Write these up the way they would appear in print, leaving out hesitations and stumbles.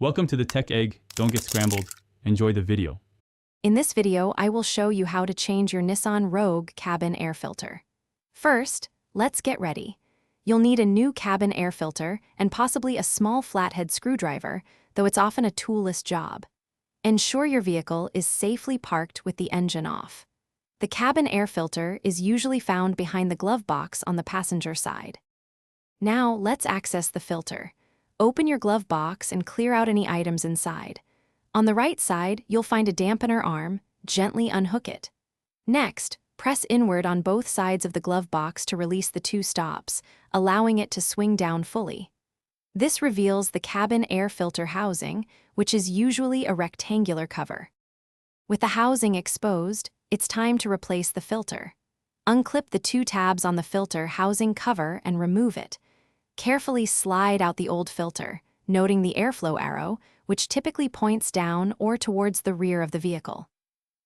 Welcome to the Tech Egg. Don't get scrambled. Enjoy the video. In this video, I will show you how to change your Nissan Rogue cabin air filter. First, let's get ready. You'll need a new cabin air filter and possibly a small flathead screwdriver, though it's often a toolless job. Ensure your vehicle is safely parked with the engine off. The cabin air filter is usually found behind the glove box on the passenger side. Now, let's access the filter. Open your glove box and clear out any items inside. On the right side, you'll find a dampener arm. Gently unhook it. Next, press inward on both sides of the glove box to release the two stops, allowing it to swing down fully. This reveals the cabin air filter housing, which is usually a rectangular cover. With the housing exposed, it's time to replace the filter. Unclip the two tabs on the filter housing cover and remove it. Carefully slide out the old filter, noting the airflow arrow, which typically points down or towards the rear of the vehicle.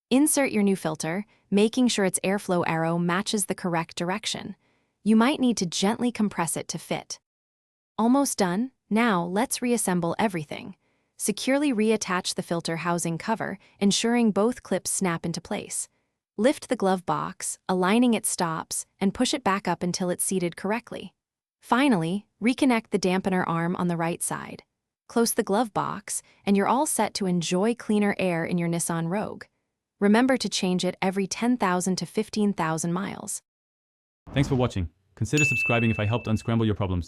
Insert your new filter, making sure its airflow arrow matches the correct direction. You might need to gently compress it to fit. Almost done. Now, let's reassemble everything. Securely reattach the filter housing cover, ensuring both clips snap into place. Lift the glove box, aligning its stops, and push it back up until it's seated correctly. Finally, reconnect the dampener arm on the right side. Close the glove box, and you're all set to enjoy cleaner air in your Nissan Rogue. Remember to change it every 10,000 to 15,000 miles. Thanks for watching. Consider subscribing if I helped unscramble your problems.